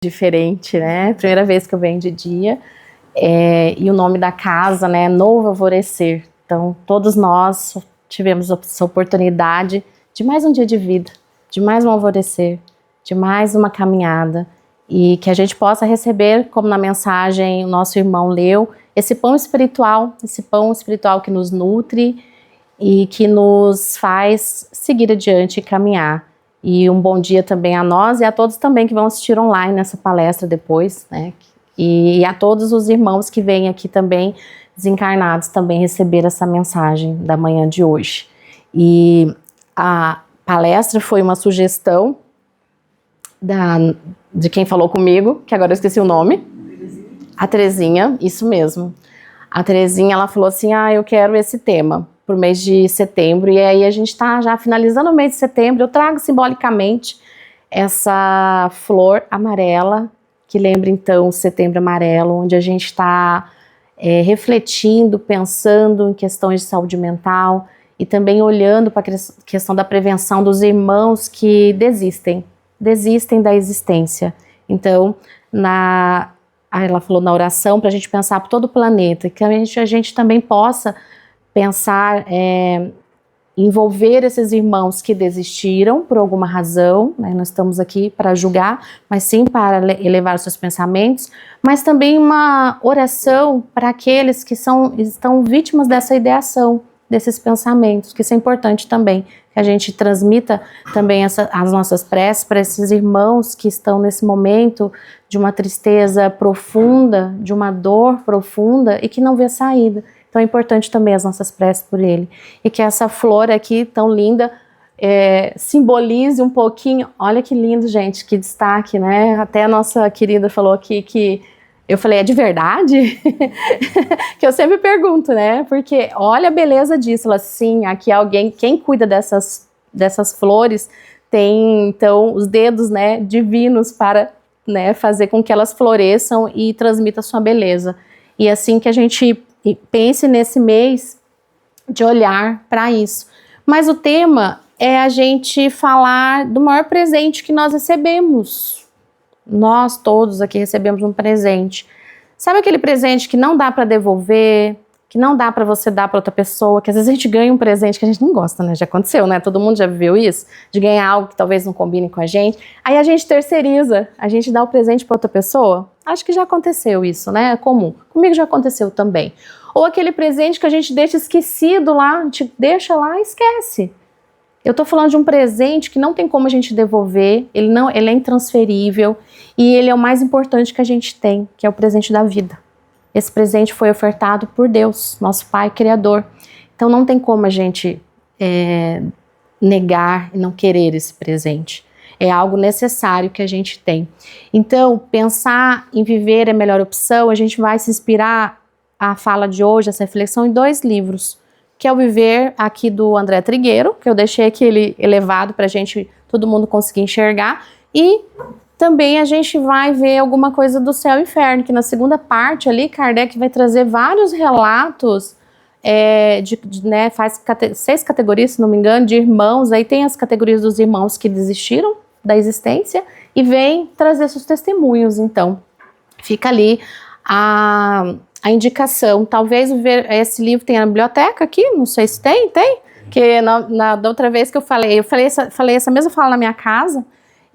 diferente, né? Primeira vez que eu venho de dia. E o nome da casa, né? Novo Alvorecer. Então, todos nós tivemos essa oportunidade de mais um dia de vida, de mais um alvorecer, de mais uma caminhada. E que a gente possa receber, como na mensagem o nosso irmão leu, esse pão espiritual que nos nutre e que nos faz seguir adiante e caminhar. E um bom dia também a nós e a todos também que vão assistir online nessa palestra depois, né? E a todos os irmãos que vêm aqui também, desencarnados, também receber essa mensagem da manhã de hoje. E a palestra foi uma sugestão de quem falou comigo, que agora eu esqueci o nome. A Terezinha, isso mesmo. A Terezinha, ela falou assim, eu quero esse tema para o mês de setembro, e aí a gente está já finalizando o mês de setembro. Eu trago simbolicamente essa flor amarela, que lembra então o Setembro Amarelo, onde a gente está refletindo, pensando em questões de saúde mental e também olhando para a questão da prevenção dos irmãos que desistem da existência. Então, ela falou na oração para a gente pensar por todo o planeta, que a gente também possa pensar, envolver esses irmãos que desistiram por alguma razão, né? Nós estamos aqui para julgar, mas sim para elevar os seus pensamentos, mas também uma oração para aqueles que estão vítimas dessa ideação, desses pensamentos, que isso é importante também, que a gente transmita também as nossas preces para esses irmãos que estão nesse momento de uma tristeza profunda, de uma dor profunda e que não vê saída. Então é importante também as nossas preces por ele. E que essa flor aqui tão linda simbolize um pouquinho. Olha que lindo, gente, que destaque, né? Até a nossa querida falou aqui que eu falei, é de verdade? Que eu sempre pergunto, né? Porque olha a beleza disso. Ela, sim, aqui alguém, quem cuida dessas flores tem, então, os dedos, né, divinos para, né, fazer com que elas floresçam e transmitam sua beleza. E assim que a gente pense nesse mês de olhar para isso. Mas o tema é a gente falar do maior presente que nós recebemos. Nós todos aqui recebemos um presente. Sabe aquele presente que não dá para devolver, que não dá para você dar para outra pessoa, que às vezes a gente ganha um presente que a gente não gosta, né? Já aconteceu, né? Todo mundo já viveu isso, de ganhar algo que talvez não combine com a gente. Aí a gente terceiriza, a gente dá o presente para outra pessoa. Acho que já aconteceu isso, né? É comum. Comigo já aconteceu também. Ou aquele presente que a gente deixa esquecido lá, a gente deixa lá e esquece. Eu tô falando de um presente que não tem como a gente devolver, ele é intransferível e ele é o mais importante que a gente tem, que é o presente da vida. Esse presente foi ofertado por Deus, nosso Pai Criador. Então não tem como a gente negar e não querer esse presente. É algo necessário que a gente tem. Então, pensar em viver é a melhor opção. A gente vai se inspirar, a fala de hoje, essa reflexão, em 2 livros, que é o Viver, aqui do André Trigueiro, que eu deixei aquele elevado para todo mundo conseguir enxergar, e também a gente vai ver alguma coisa do Céu e Inferno, que na segunda parte ali, Kardec vai trazer vários relatos, né, faz 6 categorias, se não me engano, de irmãos. Aí tem as categorias dos irmãos que desistiram da existência e vem trazer seus testemunhos. Então, fica ali a indicação. Talvez esse livro tenha na biblioteca aqui, não sei se tem? Porque da outra vez que eu falei essa mesma fala na minha casa,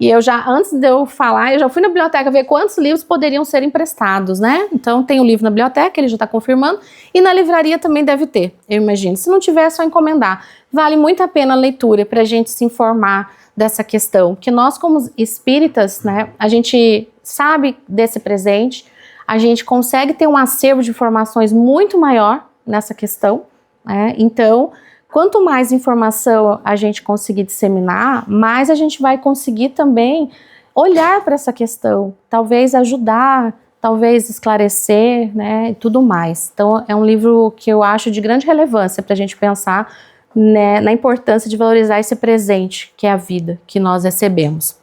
e antes de eu falar, eu já fui na biblioteca ver quantos livros poderiam ser emprestados, né? Então tem o livro na biblioteca, ele já está confirmando, e na livraria também deve ter, eu imagino. Se não tiver, é só encomendar. Vale muito a pena a leitura para a gente se informar dessa questão, que nós como espíritas, né, a gente sabe desse presente, a gente consegue ter um acervo de informações muito maior nessa questão, né? Então, quanto mais informação a gente conseguir disseminar, mais a gente vai conseguir também olhar para essa questão, talvez ajudar, talvez esclarecer, né, e tudo mais. Então, é um livro que eu acho de grande relevância para a gente pensar, né, na importância de valorizar esse presente, que é a vida que nós recebemos.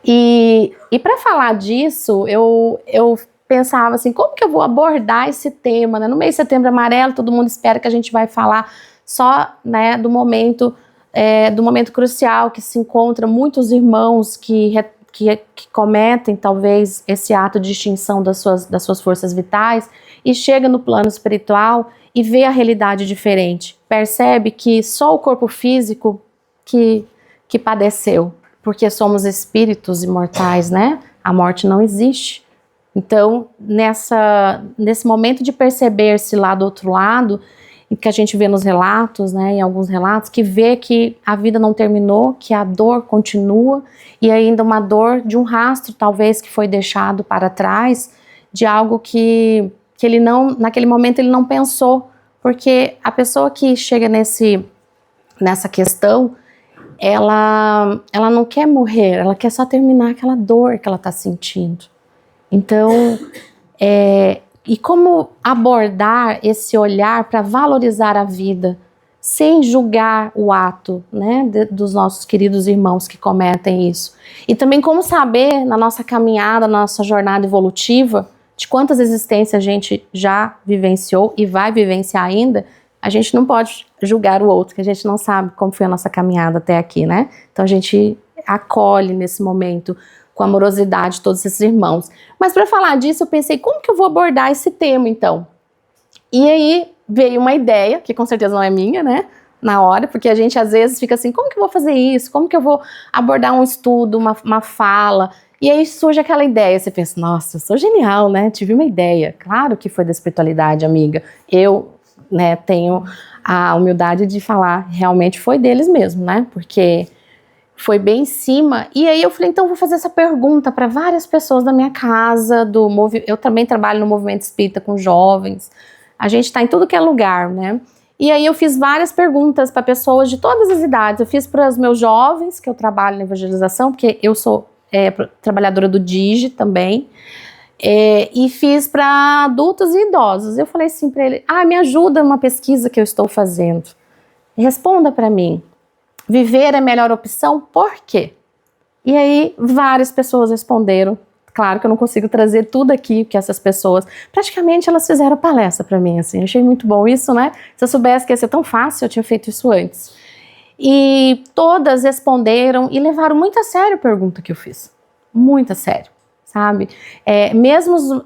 E para falar disso, eu pensava assim, como que eu vou abordar esse tema, né? No mês de Setembro Amarelo, todo mundo espera que a gente vai falar só, né, do momento crucial que se encontra muitos irmãos que que cometem talvez esse ato de extinção das suas forças vitais e chega no plano espiritual e vê a realidade diferente. Percebe que só o corpo físico que padeceu, porque somos espíritos imortais, né? A morte não existe. Então, nesse momento de perceber-se lá do outro lado, que a gente vê nos relatos, né, em alguns relatos, que vê que a vida não terminou, que a dor continua, e ainda uma dor de um rastro, talvez, que foi deixado para trás, de algo que ele não, naquele momento ele não pensou, porque a pessoa que chega nessa questão, ela não quer morrer, ela quer só terminar aquela dor que ela está sentindo. Então, e como abordar esse olhar para valorizar a vida, sem julgar o ato, né, dos nossos queridos irmãos que cometem isso. E também como saber, na nossa caminhada, na nossa jornada evolutiva, de quantas existências a gente já vivenciou e vai vivenciar ainda, a gente não pode julgar o outro, que a gente não sabe como foi a nossa caminhada até aqui, né? Então a gente acolhe nesse momento com amorosidade todos esses irmãos. Mas para falar disso, eu pensei, como que eu vou abordar esse tema, então? E aí veio uma ideia, que com certeza não é minha, né? Na hora, porque a gente às vezes fica assim, como que eu vou fazer isso? Como que eu vou abordar um estudo, uma fala? E aí surge aquela ideia, você pensa, nossa, eu sou genial, né? Tive uma ideia. Claro que foi da espiritualidade, amiga. Eu, né, tenho a humildade de falar, realmente foi deles mesmo, né? Porque foi bem em cima, e aí eu falei, então vou fazer essa pergunta para várias pessoas da minha casa, eu também trabalho no movimento espírita com jovens, a gente está em tudo que é lugar, né? E aí eu fiz várias perguntas para pessoas de todas as idades, eu fiz para os meus jovens, que eu trabalho na evangelização, porque eu sou trabalhadora do DIGE também, e fiz para adultos e idosos. Eu falei assim para ele, me ajuda uma pesquisa que eu estou fazendo, responda para mim. Viver é a melhor opção, por quê? E aí várias pessoas responderam. Claro que eu não consigo trazer tudo aqui, porque essas pessoas, praticamente elas fizeram palestra para mim, assim, achei muito bom isso, né? Se eu soubesse que ia ser tão fácil, eu tinha feito isso antes. E todas responderam e levaram muito a sério a pergunta que eu fiz, muito a sério, sabe? Mesmo os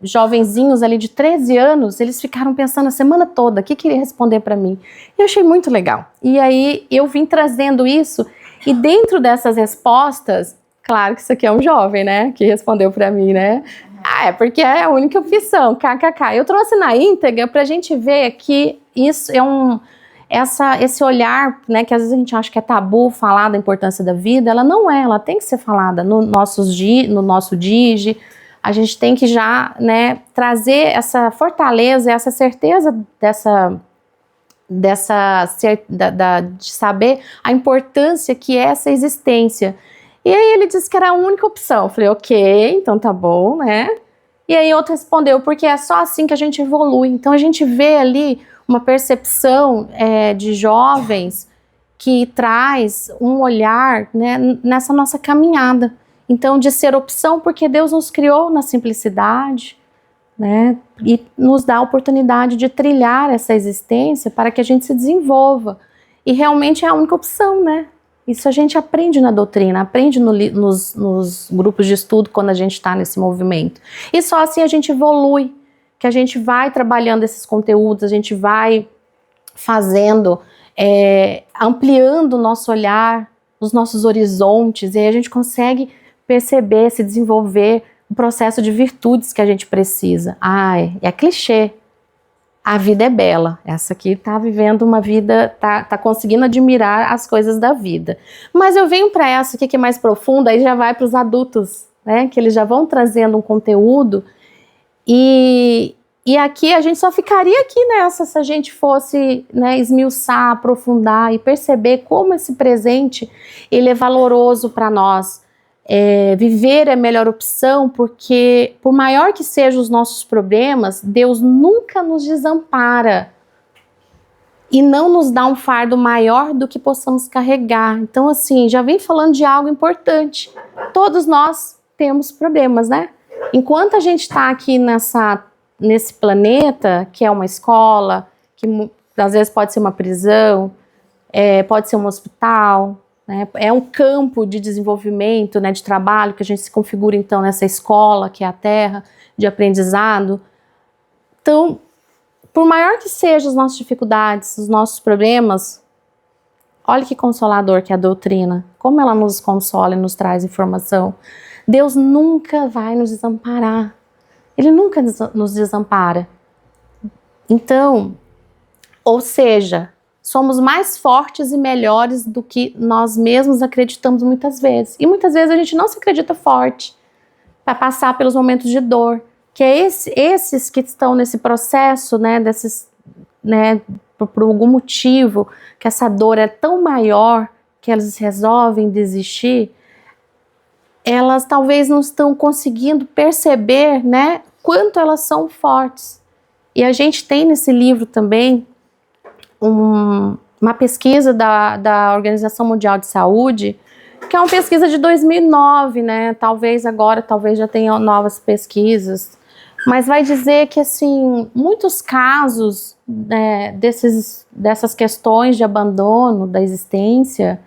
jovenzinhos ali de 13 anos, eles ficaram pensando a semana toda, o que queria responder para mim. E eu achei muito legal. E aí eu vim trazendo isso, e dentro dessas respostas, claro que isso aqui é um jovem, né, que respondeu para mim, né? Porque é a única opção, kkk. Eu trouxe na íntegra pra gente ver que isso é esse olhar, né, que às vezes a gente acha que é tabu falar da importância da vida, ela tem que ser falada no nosso DIGE, a gente tem que já, né, trazer essa fortaleza, essa certeza de saber a importância que é essa existência. E aí ele disse que era a única opção. Eu falei, ok, então tá bom, né? E aí outro respondeu, porque é só assim que a gente evolui. Então a gente vê ali uma percepção de jovens que traz um olhar, né, nessa nossa caminhada. Então de ser opção, porque Deus nos criou na simplicidade, né, e nos dá a oportunidade de trilhar essa existência para que a gente se desenvolva. E realmente é a única opção, né? Isso a gente aprende na doutrina, aprende nos grupos de estudo quando a gente está nesse movimento. E só assim a gente evolui, que a gente vai trabalhando esses conteúdos, a gente vai fazendo, ampliando o nosso olhar, os nossos horizontes, e aí a gente consegue perceber, se desenvolver o processo de virtudes que a gente precisa. É clichê. A vida é bela, essa aqui tá vivendo uma vida, tá conseguindo admirar as coisas da vida. Mas eu venho para essa aqui que é mais profunda, aí já vai para os adultos, né, que eles já vão trazendo um conteúdo, e aqui a gente só ficaria aqui nessa se a gente fosse, né, esmiuçar, aprofundar e perceber como esse presente ele é valoroso para nós. Viver é a melhor opção, porque por maior que sejam os nossos problemas, Deus nunca nos desampara e não nos dá um fardo maior do que possamos carregar. Então assim, já vem falando de algo importante. Todos nós temos problemas, né? Enquanto a gente está aqui nesse planeta, que é uma escola, que às vezes pode ser uma prisão, pode ser um hospital, né? É um campo de desenvolvimento, né, de trabalho, que a gente se configura então nessa escola, que é a Terra, de aprendizado. Então, por maior que sejam as nossas dificuldades, os nossos problemas, olha que consolador que é a doutrina, como ela nos consola e nos traz informação. Deus nunca vai nos desamparar, Ele nunca nos desampara. Então, ou seja, somos mais fortes e melhores do que nós mesmos acreditamos muitas vezes. E muitas vezes a gente não se acredita forte para passar pelos momentos de dor, que é esses que estão nesse processo, né, por algum motivo, que essa dor é tão maior que elas resolvem desistir, elas talvez não estão conseguindo perceber, né, quanto elas são fortes. E a gente tem nesse livro também uma pesquisa da Organização Mundial de Saúde, que é uma pesquisa de 2009, né? Talvez agora, talvez já tenha novas pesquisas, mas vai dizer que, assim, muitos casos, né, dessas questões de abandono da existência,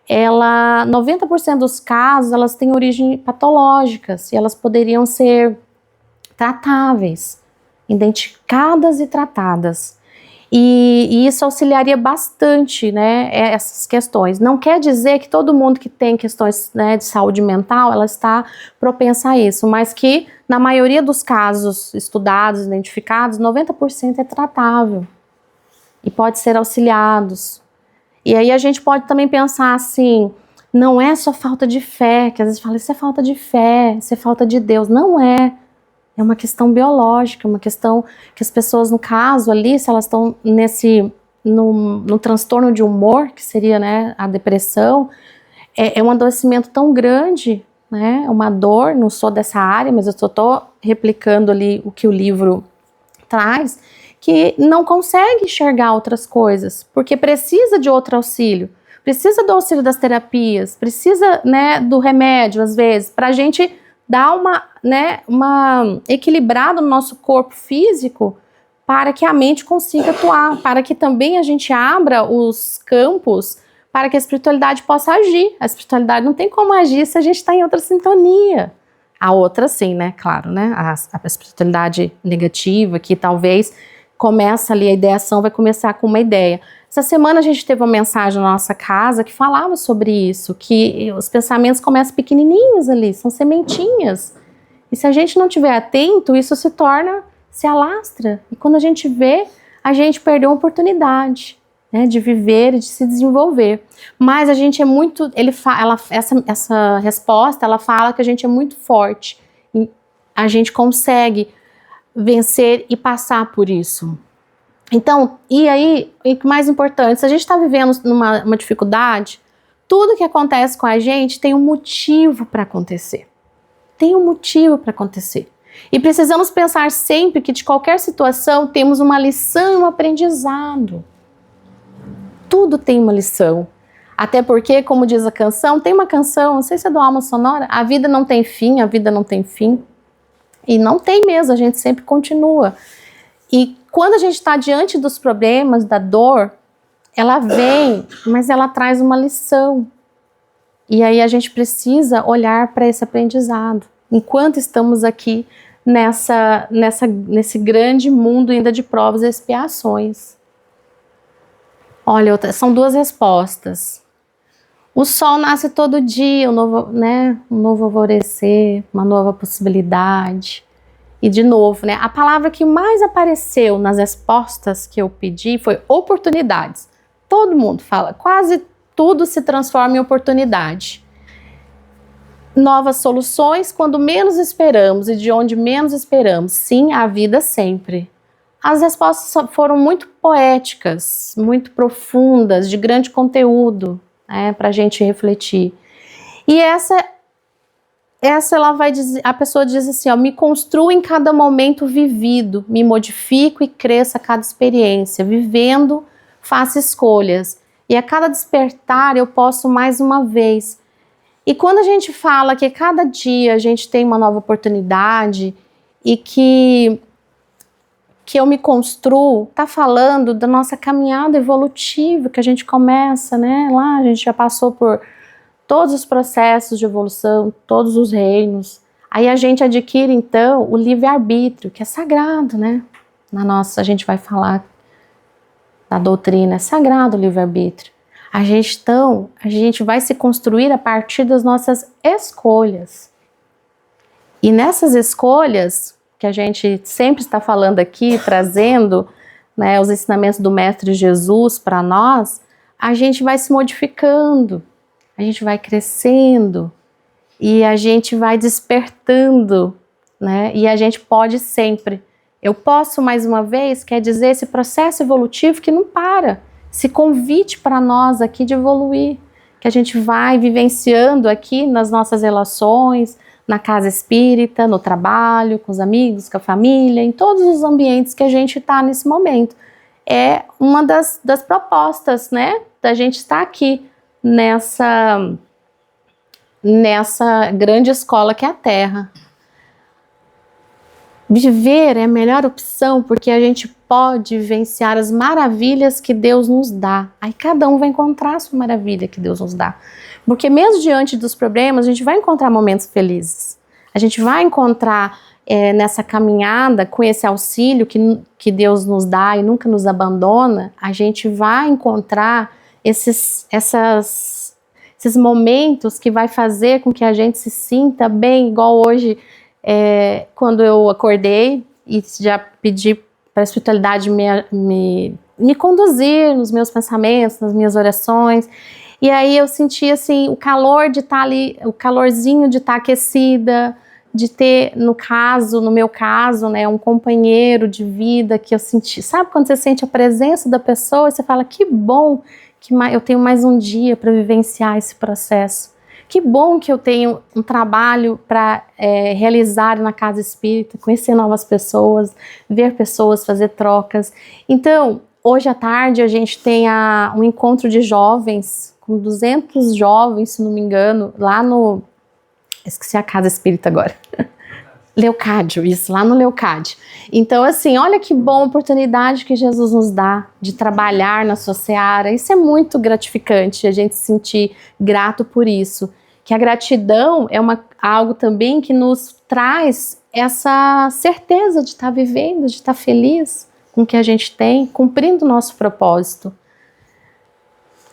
90% dos casos, elas têm origem patológicas e elas poderiam ser tratáveis, identificadas e tratadas. E isso auxiliaria bastante, né, essas questões. Não quer dizer que todo mundo que tem questões, né, de saúde mental, ela está propensa a isso, mas que na maioria dos casos estudados, identificados, 90% é tratável e pode ser auxiliados. E aí a gente pode também pensar assim, não é só falta de fé, que às vezes fala, isso é falta de fé, isso é falta de Deus. Não é. É uma questão biológica, uma questão que as pessoas, no caso ali, se elas estão no transtorno de humor, que seria, né, a depressão, é um adoecimento tão grande, né, uma dor, não sou dessa área, mas eu só estou replicando ali o que o livro traz, que não consegue enxergar outras coisas, porque precisa de outro auxílio, precisa do auxílio das terapias, precisa, né, do remédio, às vezes, para a gente dar uma equilibrada no nosso corpo físico para que a mente consiga atuar, para que também a gente abra os campos para que a espiritualidade possa agir. A espiritualidade não tem como agir se a gente está em outra sintonia. A outra sim, né? Claro, né? A espiritualidade negativa, que talvez começa ali, a ideação vai começar com uma ideia. Essa semana a gente teve uma mensagem na nossa casa que falava sobre isso, que os pensamentos começam pequenininhos ali, são sementinhas. E se a gente não estiver atento, isso se alastra. E quando a gente vê, a gente perdeu a oportunidade, né, de viver e de se desenvolver. Mas a gente é muito, essa resposta, ela fala que a gente é muito forte. E a gente consegue vencer e passar por isso. Então, e aí, o mais importante, se a gente está vivendo uma dificuldade, tudo que acontece com a gente tem um motivo para acontecer. Tem um motivo para acontecer. E precisamos pensar sempre que de qualquer situação temos uma lição e um aprendizado. Tudo tem uma lição. Até porque, como diz a canção, tem uma canção, não sei se é do Alma Sonora, a vida não tem fim, a vida não tem fim. E não tem mesmo, a gente sempre continua. E quando a gente está diante dos problemas, da dor, ela vem, mas ela traz uma lição. E aí a gente precisa olhar para esse aprendizado, enquanto estamos aqui nesse grande mundo ainda de provas e expiações. Olha, são duas respostas. O sol nasce todo dia, um novo alvorecer, uma nova possibilidade. E de novo, né, a palavra que mais apareceu nas respostas que eu pedi foi oportunidades. Todo mundo fala, quase tudo se transforma em oportunidade. Novas soluções quando menos esperamos e de onde menos esperamos. Sim, a vida sempre. As respostas foram muito poéticas, muito profundas, de grande conteúdo, né, para a gente refletir. E essa ela vai dizer, a pessoa diz assim, ó, me construo em cada momento vivido, me modifico e cresço a cada experiência, vivendo, faço escolhas, e a cada despertar eu posso mais uma vez. E quando a gente fala que cada dia a gente tem uma nova oportunidade, e que que eu me construo, está falando da nossa caminhada evolutiva, que a gente começa, né? Lá a gente já passou por todos os processos de evolução, todos os reinos. Aí a gente adquire, então, o livre-arbítrio, que é sagrado, né? A gente vai falar da doutrina, é sagrado o livre-arbítrio. A gente vai se construir a partir das nossas escolhas. E nessas escolhas, que a gente sempre está falando aqui, trazendo, né, os ensinamentos do Mestre Jesus para nós, a gente vai se modificando, a gente vai crescendo e a gente vai despertando, né? E a gente pode sempre. Eu posso, mais uma vez, quer dizer, esse processo evolutivo que não para, esse convite para nós aqui de evoluir, que a gente vai vivenciando aqui nas nossas relações, na casa espírita, no trabalho, com os amigos, com a família, em todos os ambientes que a gente está nesse momento. É uma das propostas, né, da gente estar aqui nessa grande escola que é a Terra. Viver é a melhor opção porque a gente pode vivenciar as maravilhas que Deus nos dá. Aí cada um vai encontrar a sua maravilha que Deus nos dá. Porque mesmo diante dos problemas, a gente vai encontrar momentos felizes. A gente vai encontrar nessa caminhada, com esse auxílio que Deus nos dá e nunca nos abandona, a gente vai encontrar esses momentos que vai fazer com que a gente se sinta bem, igual hoje, quando eu acordei e já pedi para a espiritualidade me conduzir nos meus pensamentos, nas minhas orações. E aí eu senti assim, o calor de estar ali, o calorzinho de estar aquecida, de ter, no meu caso, né, um companheiro de vida que eu senti. Sabe quando você sente a presença da pessoa e você fala, que bom que eu tenho mais um dia para vivenciar esse processo. Que bom que eu tenho um trabalho para realizar na casa espírita, conhecer novas pessoas, ver pessoas, fazer trocas. Então, hoje à tarde a gente tem um encontro de jovens, com 200 jovens, se não me engano, lá no... Esqueci a casa espírita agora. Leocádio, isso, lá no Leocádio. Então, assim, olha que boa oportunidade que Jesus nos dá de trabalhar na sua seara. Isso é muito gratificante, a gente se sentir grato por isso. Que a gratidão é algo também que nos traz essa certeza de estar vivendo, de estar feliz com o que a gente tem, cumprindo o nosso propósito.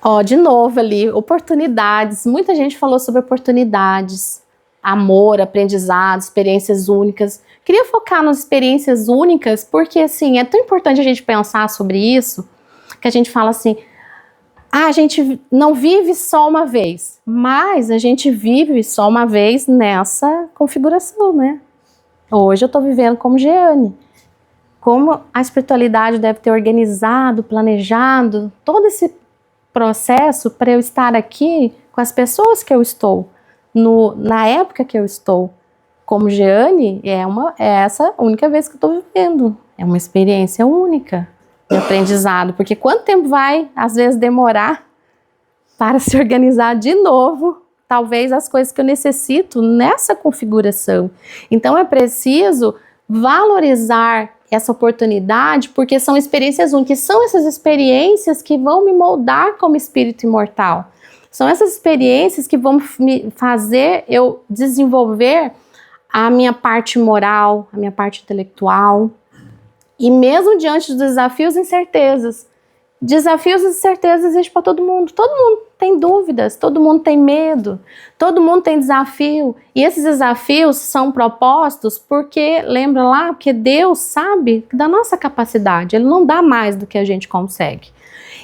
Ó, de novo ali, oportunidades. Muita gente falou sobre oportunidades. Amor, aprendizado, experiências únicas. Queria focar nas experiências únicas, porque assim, é tão importante a gente pensar sobre isso, que a gente fala assim, a gente não vive só uma vez, mas a gente vive só uma vez nessa configuração, né? Hoje eu tô vivendo como Jeane. Como a espiritualidade deve ter organizado, planejado todo esse processo para eu estar aqui com as pessoas que eu estou. Na época que eu estou como Jeane, é essa única vez que eu estou vivendo. É uma experiência única de aprendizado, porque quanto tempo vai, às vezes, demorar para se organizar de novo, talvez as coisas que eu necessito nessa configuração. Então é preciso valorizar essa oportunidade, porque são experiências únicas, são essas experiências que vão me moldar como espírito imortal. São essas experiências que vão me fazer eu desenvolver a minha parte moral, a minha parte intelectual. E mesmo diante dos desafios e incertezas. Desafios e incertezas existem para todo mundo. Todo mundo tem dúvidas, todo mundo tem medo, todo mundo tem desafio. E esses desafios são propostos porque, lembra lá, porque Deus sabe da nossa capacidade. Ele não dá mais do que a gente consegue.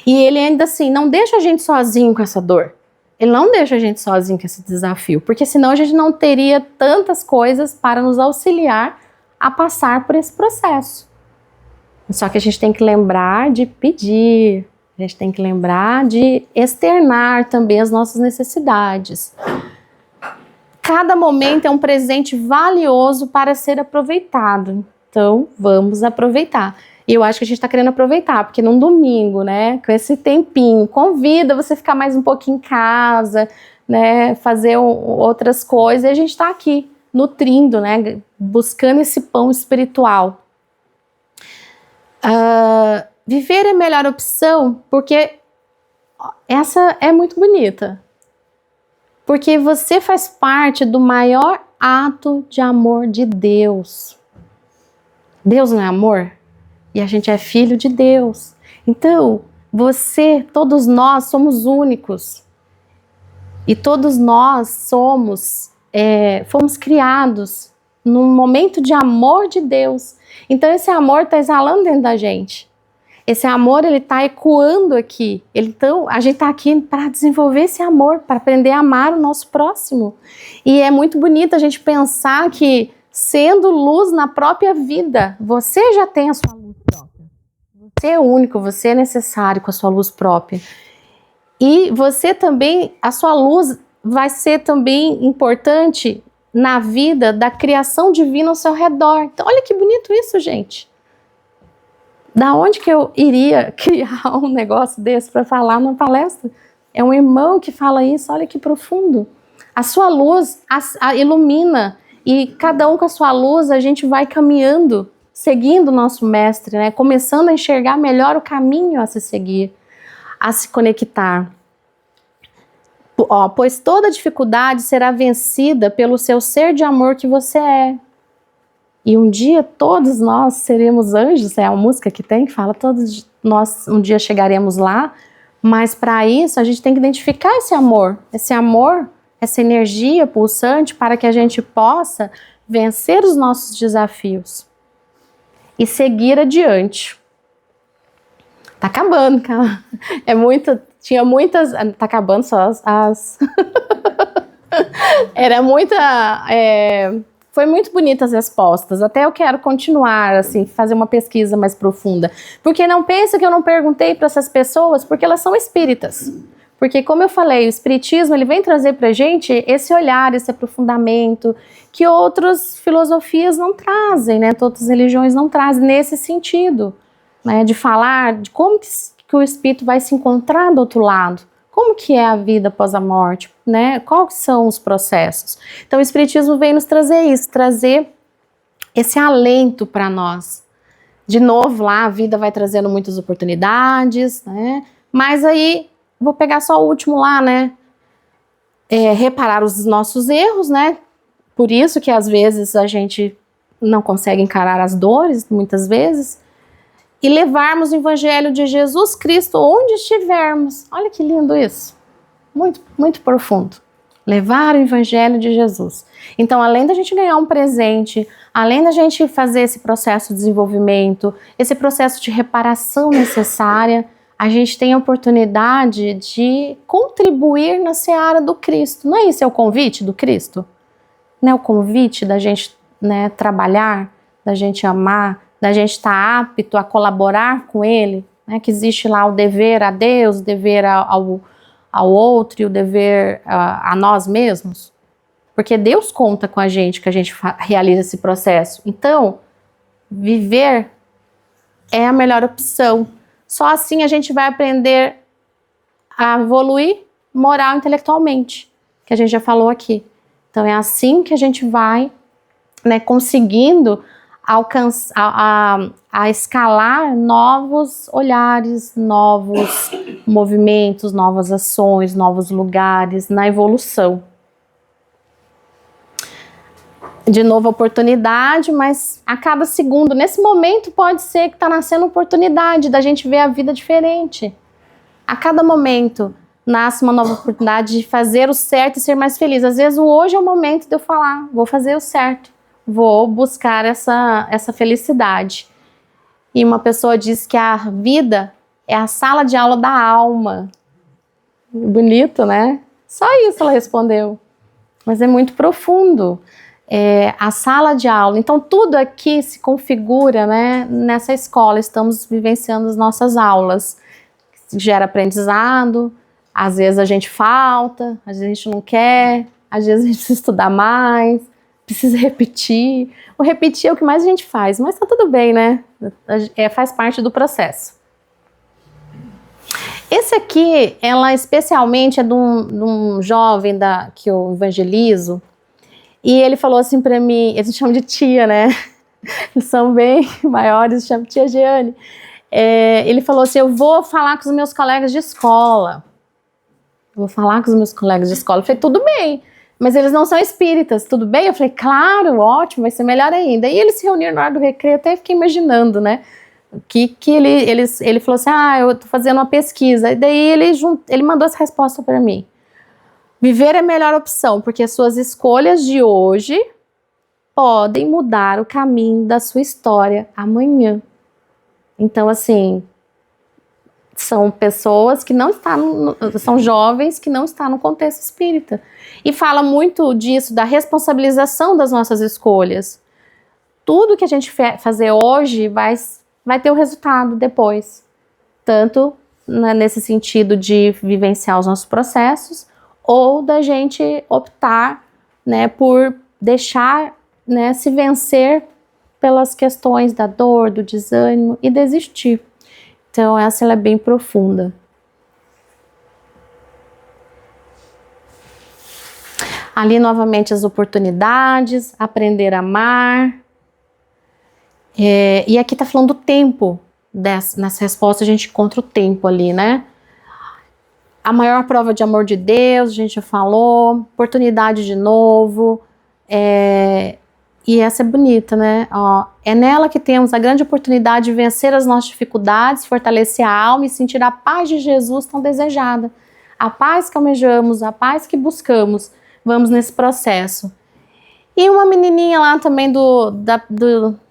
E Ele ainda assim não deixa a gente sozinho com essa dor. Ele não deixa a gente sozinho com esse desafio, porque senão a gente não teria tantas coisas para nos auxiliar a passar por esse processo. Só que a gente tem que lembrar de pedir, a gente tem que lembrar de externar também as nossas necessidades. Cada momento é um presente valioso para ser aproveitado, então vamos aproveitar. E eu acho que a gente está querendo aproveitar, porque num domingo, né, com esse tempinho, convida você a ficar mais um pouquinho em casa, né, fazer outras coisas, e a gente está aqui, nutrindo, né, buscando esse pão espiritual. Viver é a melhor opção, porque essa é muito bonita. Porque você faz parte do maior ato de amor de Deus. Deus não é amor? E a gente é filho de Deus. Então, você, todos nós somos únicos. E todos nós fomos criados num momento de amor de Deus. Então esse amor está exalando dentro da gente. Esse amor, ele está ecoando aqui. Então a gente está aqui para desenvolver esse amor, para aprender a amar o nosso próximo. E é muito bonito a gente pensar que, sendo luz na própria vida, você já tem a sua luz própria. Você é único, você é necessário com a sua luz própria. E você também, a sua luz vai ser também importante na vida da criação divina ao seu redor. Então, olha que bonito isso, gente. Da onde que eu iria criar um negócio desse para falar numa palestra? É um irmão que fala isso, olha que profundo. A sua luz a ilumina, e cada um com a sua luz a gente vai caminhando, seguindo o nosso mestre, né? Começando a enxergar melhor o caminho a se seguir, a se conectar. Pois toda dificuldade será vencida pelo seu ser de amor que você é. E um dia todos nós seremos anjos, é a música que tem que fala, todos nós um dia chegaremos lá, mas para isso a gente tem que identificar esse amor, essa energia pulsante, para que a gente possa vencer os nossos desafios e seguir adiante. Tá acabando, cara. Tinha muitas... Tá acabando só as... Era muita... Foi muito bonita as respostas. Até eu quero continuar, assim, fazer uma pesquisa mais profunda. Porque não pensa que eu não perguntei para essas pessoas, porque elas são espíritas. Porque, como eu falei, o espiritismo, ele vem trazer pra gente esse olhar, esse aprofundamento, que outras filosofias não trazem, né? Outras religiões não trazem nesse sentido, né? De falar de como que o espírito vai se encontrar do outro lado. Como que é a vida após a morte, né? Quais são os processos? Então o espiritismo vem nos trazer isso, trazer esse alento para nós. De novo lá, a vida vai trazendo muitas oportunidades, né? Mas aí, vou pegar só o último lá, né? Reparar os nossos erros, né? Por isso que às vezes a gente não consegue encarar as dores, muitas vezes. E levarmos o Evangelho de Jesus Cristo onde estivermos. Olha que lindo isso. Muito, muito profundo. Levar o Evangelho de Jesus. Então, além da gente ganhar um presente, além da gente fazer esse processo de desenvolvimento, esse processo de reparação necessária, a gente tem a oportunidade de contribuir na seara do Cristo. Não é isso? É o convite do Cristo? Não é o convite da gente, né, trabalhar, da gente amar, da gente estar apto a colaborar com Ele, né, que existe lá o dever a Deus, o dever ao outro e o dever a nós mesmos, porque Deus conta com a gente, que a gente realiza esse processo. Então, viver é a melhor opção. Só assim a gente vai aprender a evoluir moral e intelectualmente, que a gente já falou aqui. Então é assim que a gente vai, né, conseguindo alcançar, a escalar novos olhares, novos movimentos, novas ações, novos lugares na evolução. De novo, oportunidade, mas a cada segundo, nesse momento pode ser que está nascendo oportunidade da gente ver a vida diferente. A cada momento nasce uma nova oportunidade de fazer o certo e ser mais feliz. Às vezes o hoje é o momento de eu falar, vou fazer o certo. Vou buscar essa felicidade. E uma pessoa disse que a vida é a sala de aula da alma. Bonito, né? Só isso ela respondeu. Mas é muito profundo. A sala de aula. Então tudo aqui se configura, né, nessa escola. Estamos vivenciando as nossas aulas. Gera aprendizado. Às vezes a gente falta, às vezes a gente não quer, às vezes a gente precisa estudar mais. Precisa repetir. O repetir é o que mais a gente faz, mas tá tudo bem, né? Faz parte do processo. Esse aqui, ela especialmente é de um jovem que eu evangelizo, e ele falou assim pra mim, eles chamam de tia, né? Eles são bem maiores, chama tia Jeane. Ele falou assim, eu vou falar com os meus colegas de escola. Eu vou falar com os meus colegas de escola. Eu falei, tudo bem, mas eles não são espíritas, tudo bem? Eu falei, claro, ótimo, vai ser melhor ainda. E eles se reuniram na hora do recreio, até fiquei imaginando, né? Que ele falou assim, eu tô fazendo uma pesquisa. E daí ele mandou essa resposta para mim. Viver é a melhor opção, porque as suas escolhas de hoje podem mudar o caminho da sua história amanhã. Então, assim, são pessoas que não estão, são jovens que não estão no contexto espírita. E fala muito disso, da responsabilização das nossas escolhas. Tudo que a gente fazer hoje vai ter o resultado depois. Tanto nesse sentido de vivenciar os nossos processos, ou da gente optar, né, por deixar, né, se vencer pelas questões da dor, do desânimo e desistir. Então essa ela é bem profunda. Ali novamente as oportunidades, aprender a amar. E aqui tá falando do tempo. Nessa resposta a gente encontra o tempo ali, né? A maior prova de amor de Deus, a gente já falou. Oportunidade de novo. E essa é bonita, né? É nela que temos a grande oportunidade de vencer as nossas dificuldades, fortalecer a alma e sentir a paz de Jesus tão desejada. A paz que almejamos, a paz que buscamos. Vamos nesse processo. E uma menininha lá também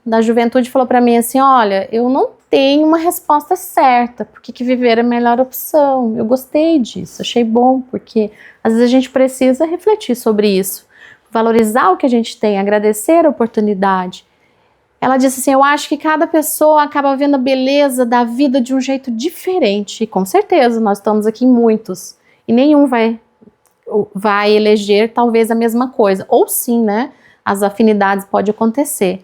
da juventude falou para mim assim, olha, eu não tenho uma resposta certa, porque que viver é a melhor opção. Eu gostei disso, achei bom, porque às vezes a gente precisa refletir sobre isso, valorizar o que a gente tem, agradecer a oportunidade. Ela disse assim, eu acho que cada pessoa acaba vendo a beleza da vida de um jeito diferente, e com certeza nós estamos aqui muitos, e nenhum vai eleger talvez a mesma coisa, ou sim, né? As afinidades podem acontecer.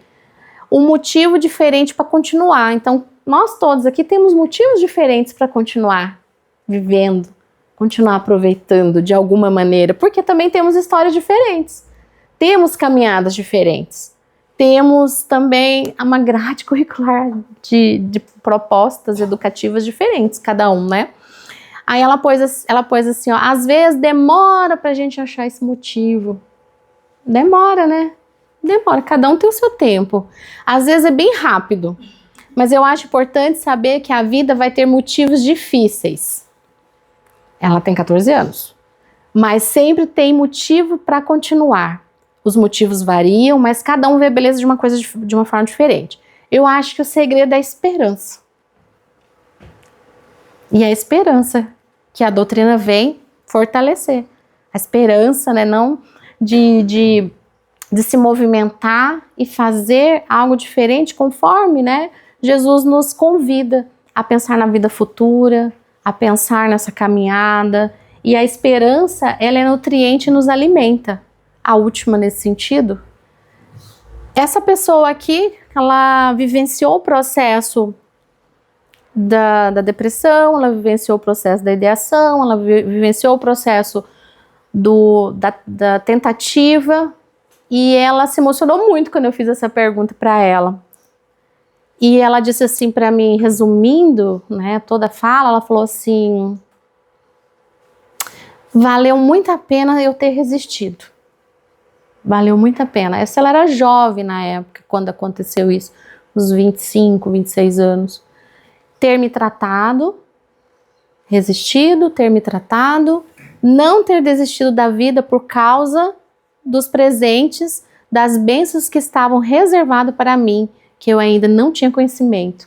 Um motivo diferente para continuar. Então, nós todos aqui temos motivos diferentes para continuar vivendo, continuar aproveitando de alguma maneira, porque também temos histórias diferentes, temos caminhadas diferentes, temos também uma grade curricular de propostas educativas diferentes, cada um, né? Aí ela pôs assim, ó, às vezes demora pra gente achar esse motivo. Demora, né? Demora, cada um tem o seu tempo. Às vezes é bem rápido, mas eu acho importante saber que a vida vai ter motivos difíceis. Ela tem 14 anos, mas sempre tem motivo para continuar. Os motivos variam, mas cada um vê a beleza de uma coisa de uma forma diferente. Eu acho que o segredo é a esperança. E a esperança que a doutrina vem fortalecer. A esperança, né, não de se movimentar e fazer algo diferente conforme, né, Jesus nos convida a pensar na vida futura, a pensar nessa caminhada. E a esperança, ela é nutriente e nos alimenta. A última nesse sentido. Essa pessoa aqui, ela vivenciou o processo da depressão, ela vivenciou o processo da ideação, ela vivenciou o processo da tentativa, e ela se emocionou muito quando eu fiz essa pergunta para ela. E ela disse assim para mim, resumindo, né, toda a fala, ela falou assim, valeu muito a pena eu ter resistido. Valeu muito a pena. Ela era jovem na época, quando aconteceu isso, uns 25, 26 anos. Ter me tratado, resistido, ter me tratado, não ter desistido da vida por causa dos presentes, das bênçãos que estavam reservados para mim, que eu ainda não tinha conhecimento.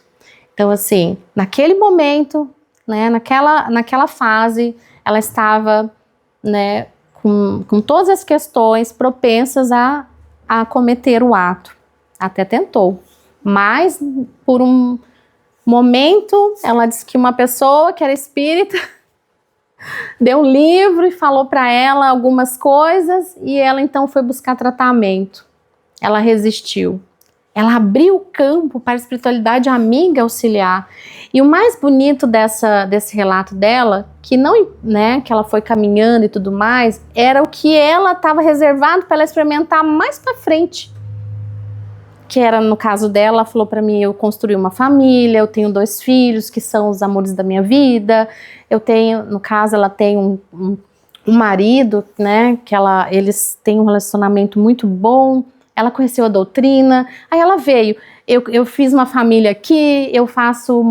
Então, assim, naquele momento, né, naquela fase, ela estava, né, com todas as questões propensas a cometer o ato. Até tentou, mas por um momento, ela disse que uma pessoa que era espírita deu um livro e falou para ela algumas coisas, e ela então foi buscar tratamento. Ela resistiu. Ela abriu o campo para a espiritualidade amiga auxiliar. E o mais bonito desse relato dela, que não, né, que ela foi caminhando e tudo mais, era o que ela estava reservado para ela experimentar mais para frente. que era no caso dela, ela falou para mim, eu construí uma família, eu tenho 2 filhos que são os amores da minha vida, eu tenho, no caso, ela tem um marido, né, que eles têm um relacionamento muito bom, ela conheceu a doutrina, aí ela veio, eu fiz uma família aqui, eu faço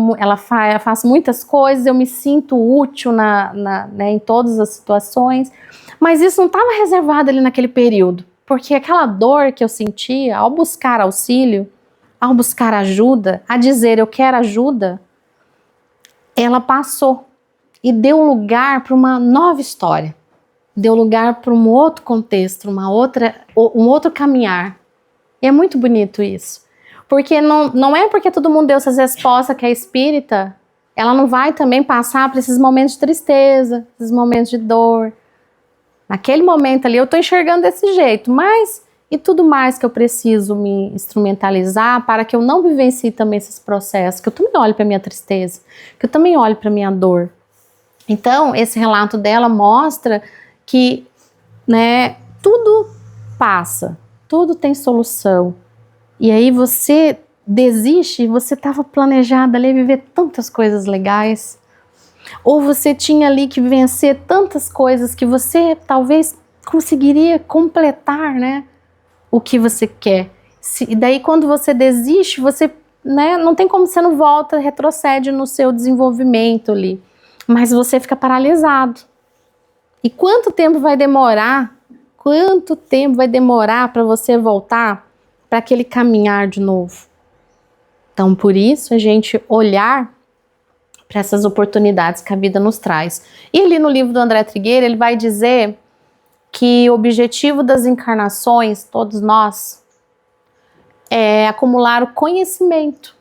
muitas coisas, eu me sinto útil né, em todas as situações, mas isso não estava reservado ali naquele período, porque aquela dor que eu sentia ao buscar auxílio, ao buscar ajuda, a dizer eu quero ajuda, ela passou e deu lugar para uma nova história, deu lugar para um outro contexto, um outro caminhar. E é muito bonito isso, porque não é porque todo mundo deu essas respostas que é espírita, ela não vai também passar por esses momentos de tristeza, esses momentos de dor. Naquele momento ali eu estou enxergando desse jeito, mas e tudo mais que eu preciso me instrumentalizar para que eu não vivencie também esses processos, que eu também olhe para a minha tristeza, que eu também olhe para a minha dor. Então, esse relato dela mostra que, né, tudo passa, tudo tem solução. E aí você desiste, você estava planejada ali viver tantas coisas legais, ou você tinha ali que vencer tantas coisas que você talvez conseguiria completar, né, o que você quer. E daí quando você desiste, você, né, não tem como você não volta, retrocede no seu desenvolvimento ali, mas você fica paralisado. E quanto tempo vai demorar? Quanto tempo vai demorar para você voltar para aquele caminhar de novo? Então, por isso, a gente olhar para essas oportunidades que a vida nos traz. E ali no livro do André Trigueiro, ele vai dizer que o objetivo das encarnações, todos nós, é acumular o conhecimento,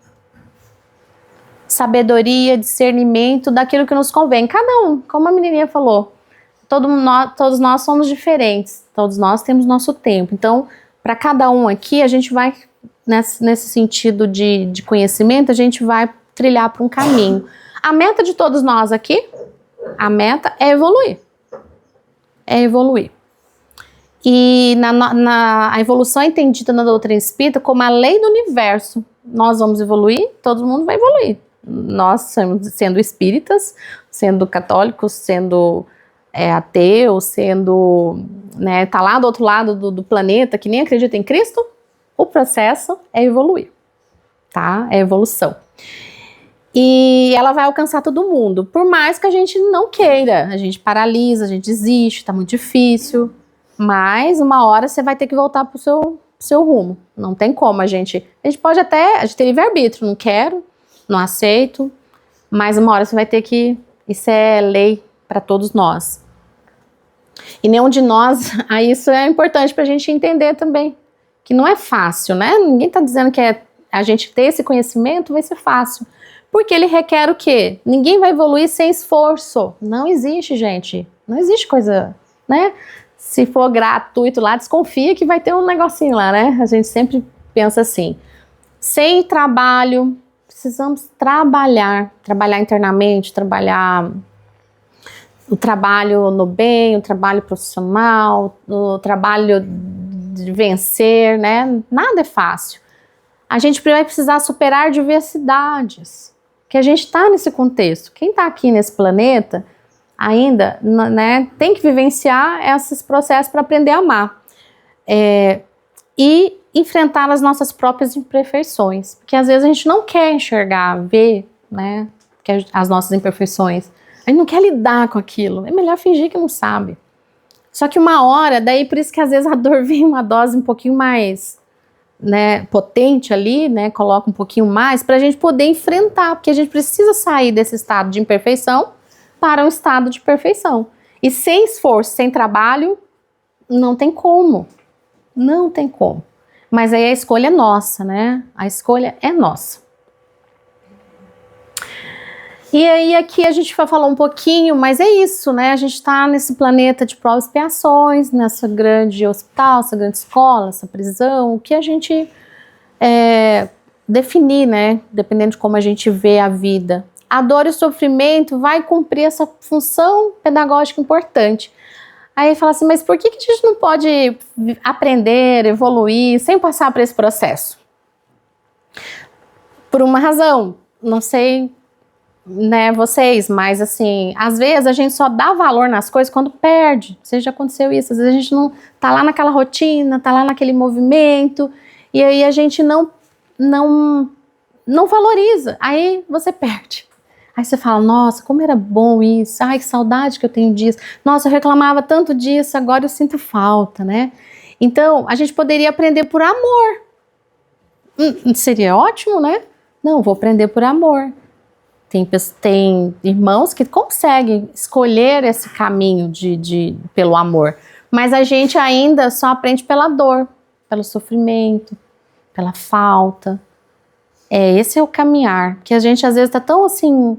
sabedoria, discernimento daquilo que nos convém. Cada um, como a menininha falou, todos nós somos diferentes, todos nós temos nosso tempo. Então, para cada um aqui, a gente vai, nesse sentido de conhecimento, a gente vai trilhar para um caminho. A meta de todos nós aqui, a meta é evoluir. É evoluir. E a evolução é entendida na doutrina espírita como a lei do universo. Nós vamos evoluir, todo mundo vai evoluir. Nós, sendo espíritas, sendo católicos, sendo ateus, sendo, né, tá lá do outro lado do planeta, que nem acredita em Cristo, o processo é evoluir, tá? É evolução. E ela vai alcançar todo mundo, por mais que a gente não queira, a gente paralisa, a gente desiste, tá muito difícil, mas uma hora você vai ter que voltar pro seu rumo, não tem como, a gente pode até, a gente tem livre-arbítrio, não quero, não aceito, mas uma hora você vai ter que, isso é lei para todos nós. E nenhum de nós, isso é importante para a gente entender também, que não é fácil, né? Ninguém está dizendo que a gente ter esse conhecimento vai ser fácil, porque ele requer o quê? Ninguém vai evoluir sem esforço. Não existe, gente. Não existe coisa, né? Se for gratuito lá, desconfia que vai ter um negocinho lá, né? A gente sempre pensa assim. Sem trabalho, precisamos trabalhar internamente, trabalhar o trabalho no bem, o trabalho profissional, o trabalho de vencer, né? Nada é fácil. A gente vai precisar superar diversidades, que a gente está nesse contexto. Quem está aqui nesse planeta ainda, né, tem que vivenciar esses processos para aprender a amar. E enfrentar as nossas próprias imperfeições, porque às vezes a gente não quer enxergar, ver, né, as nossas imperfeições. A gente não quer lidar com aquilo, é melhor fingir que não sabe. Só que uma hora, daí por isso que às vezes a dor vem uma dose um pouquinho mais, né, potente ali, né, coloca um pouquinho mais para a gente poder enfrentar, porque a gente precisa sair desse estado de imperfeição para um estado de perfeição. E sem esforço, sem trabalho, não tem como. Não tem como. Mas aí a escolha é nossa, né? A escolha é nossa. E aí aqui a gente vai falar um pouquinho, mas é isso, né? A gente está nesse planeta de provas e expiações, nessa grande hospital, essa grande escola, essa prisão, o que a gente definir, né? Dependendo de como a gente vê a vida. A dor e o sofrimento vai cumprir essa função pedagógica importante. Aí fala assim, mas por que a gente não pode aprender, evoluir, sem passar por esse processo? Por uma razão, não sei, né, vocês, mas assim, às vezes a gente só dá valor nas coisas quando perde. Não sei se já aconteceu isso, às vezes a gente não tá lá naquela rotina, tá lá naquele movimento, e aí a gente não valoriza, aí você perde. Aí você fala, nossa, como era bom isso, ai, que saudade que eu tenho disso, nossa, eu reclamava tanto disso, agora eu sinto falta, né? Então, a gente poderia aprender por amor. Seria ótimo, né? Não, vou aprender por amor. Tem irmãos que conseguem escolher esse caminho pelo amor, mas a gente ainda só aprende pela dor, pelo sofrimento, pela falta. Esse é o caminhar, que a gente às vezes está tão assim,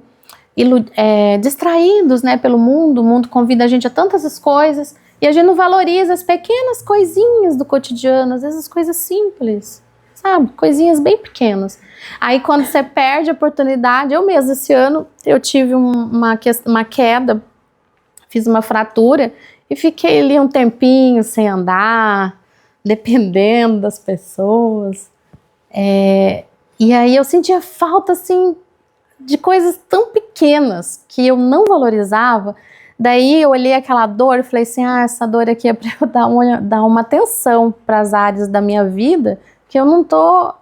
distraídos, né, pelo mundo. O mundo convida a gente a tantas coisas, e a gente não valoriza as pequenas coisinhas do cotidiano, às vezes as coisas simples, sabe, coisinhas bem pequenas. Aí quando você perde a oportunidade, eu mesmo esse ano, eu tive uma queda, fiz uma fratura, e fiquei ali um tempinho sem andar, dependendo das pessoas, e aí eu sentia falta, assim, de coisas tão pequenas que eu não valorizava. Daí eu olhei aquela dor e falei assim, essa dor aqui é para eu dar uma atenção para as áreas da minha vida que eu não tô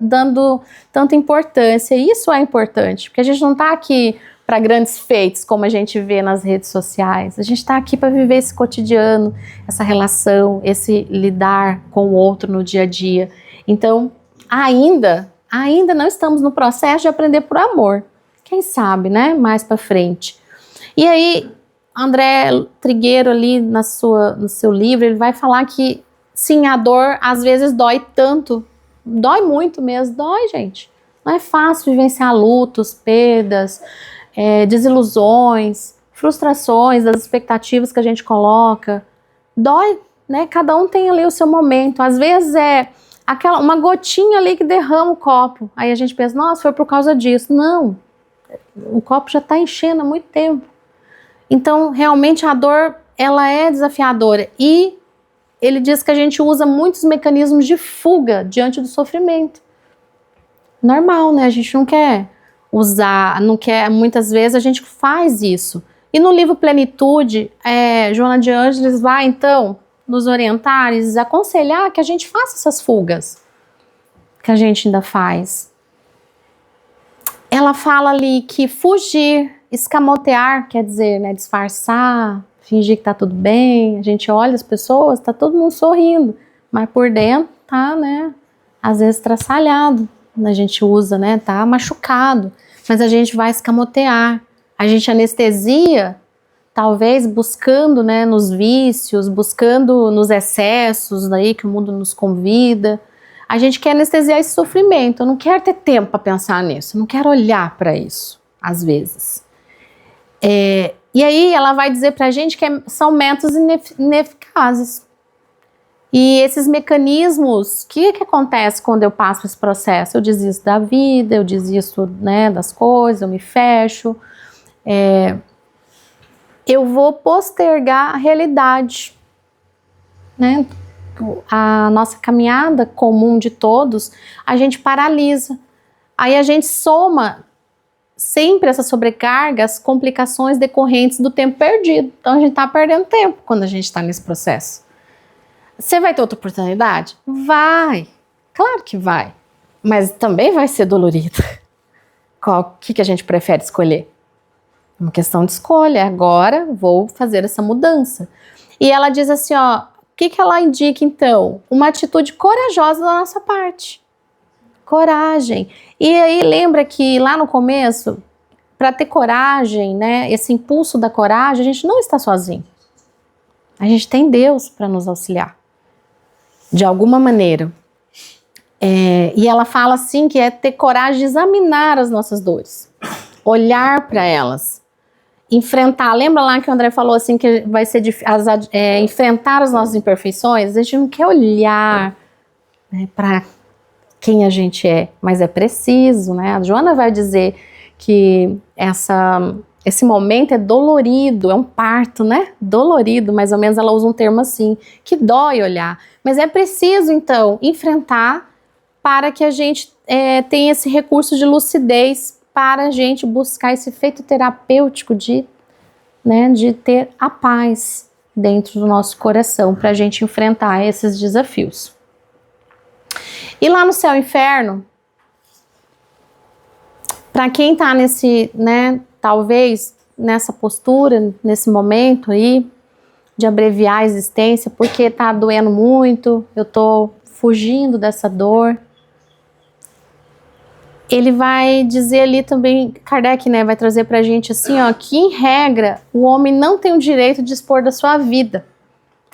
dando tanta importância. E isso é importante, porque a gente não está aqui para grandes feitos, como a gente vê nas redes sociais. A gente está aqui para viver esse cotidiano, essa relação, esse lidar com o outro no dia a dia. Então, ainda não estamos no processo de aprender por amor. Quem sabe, né? Mais para frente. E aí, André Trigueiro ali no seu livro, ele vai falar que sim, a dor às vezes dói tanto, dói muito mesmo, dói, gente. Não é fácil vivenciar lutos, perdas, desilusões, frustrações das expectativas que a gente coloca. Dói, né? Cada um tem ali o seu momento. Às vezes uma gotinha ali que derrama o copo. Aí a gente pensa, nossa, foi por causa disso. Não, o copo já está enchendo há muito tempo. Então, realmente, a dor, ela é desafiadora. E ele diz que a gente usa muitos mecanismos de fuga diante do sofrimento. Normal, né? A gente não quer usar, muitas vezes a gente faz isso. E no livro Plenitude, Joana de Ângeles vai, então, nos orientar e nos aconselhar que a gente faça essas fugas que a gente ainda faz. Ela fala ali que fugir, escamotear, quer dizer, né, disfarçar, fingir que tá tudo bem. A gente olha as pessoas, tá todo mundo sorrindo, mas por dentro tá, né, às vezes traçalhado. A gente usa, né, tá machucado, mas a gente vai escamotear. A gente anestesia, talvez buscando, né, nos vícios, buscando nos excessos aí que o mundo nos convida. A gente quer anestesiar esse sofrimento. Eu não quero ter tempo para pensar nisso, eu não quero olhar para isso, às vezes. E aí ela vai dizer pra gente que são métodos ineficazes. E esses mecanismos, o que acontece quando eu passo esse processo? Eu desisto da vida, eu desisto, né, das coisas, eu me fecho. Eu vou postergar a realidade, né? A nossa caminhada comum de todos, a gente paralisa. Aí a gente soma sempre essa sobrecarga, as complicações decorrentes do tempo perdido. Então a gente está perdendo tempo quando a gente está nesse processo. Você vai ter outra oportunidade? Vai, claro que vai, mas também vai ser dolorido. O que a gente prefere escolher? É uma questão de escolha. Agora vou fazer essa mudança. E ela diz assim, ó, o que ela indica então? Uma atitude corajosa da nossa parte. Coragem. E aí lembra que lá no começo, para ter coragem, né, esse impulso da coragem, a gente não está sozinho. A gente tem Deus para nos auxiliar, de alguma maneira. E ela fala assim que é ter coragem de examinar as nossas dores, olhar para elas, enfrentar. Lembra lá que o André falou assim que vai ser enfrentar as nossas imperfeições? A gente não quer olhar, né, para quem a gente é, mas é preciso, né? A Joana vai dizer que esse momento é dolorido, é um parto, né? Dolorido, mais ou menos, ela usa um termo assim, que dói olhar. Mas é preciso, então, enfrentar para que a gente tenha esse recurso de lucidez para a gente buscar esse efeito terapêutico de ter a paz dentro do nosso coração para a gente enfrentar esses desafios. E lá no céu e inferno, para quem está nesse, talvez nessa postura, nesse momento aí, de abreviar a existência, porque tá doendo muito, eu tô fugindo dessa dor. Ele vai dizer ali também, Kardec, vai trazer pra gente assim, ó, que em regra, o homem não tem o direito de dispor da sua vida,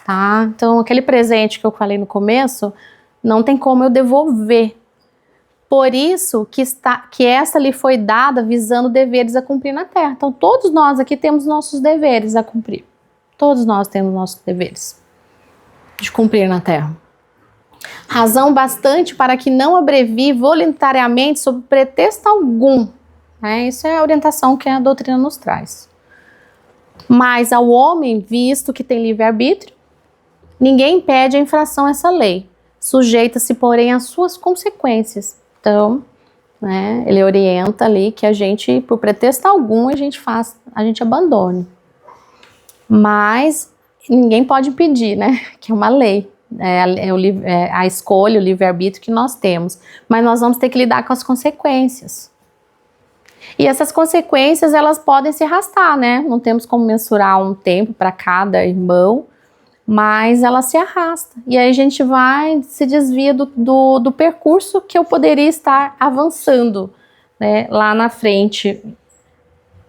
tá? Então, aquele presente que eu falei no começo, não tem como eu devolver. Por isso que essa lhe foi dada visando deveres a cumprir na Terra. Então, todos nós aqui temos nossos deveres a cumprir. Todos nós temos nossos deveres de cumprir na Terra. Razão bastante para que não abrevie voluntariamente sob pretexto algum. Isso é a orientação que a doutrina nos traz. Mas ao homem, visto que tem livre-arbítrio, ninguém impede a infração a essa lei. Sujeita-se, porém, às suas consequências. Então, ele orienta ali que a gente, por pretexto algum, a gente abandone. Mas ninguém pode impedir, que é uma lei. A escolha, o livre-arbítrio que nós temos. Mas nós vamos ter que lidar com as consequências. E essas consequências, elas podem se arrastar, Não temos como mensurar um tempo para cada irmão, mas ela se arrasta. E aí a gente se desvia do percurso que eu poderia estar avançando, lá na frente.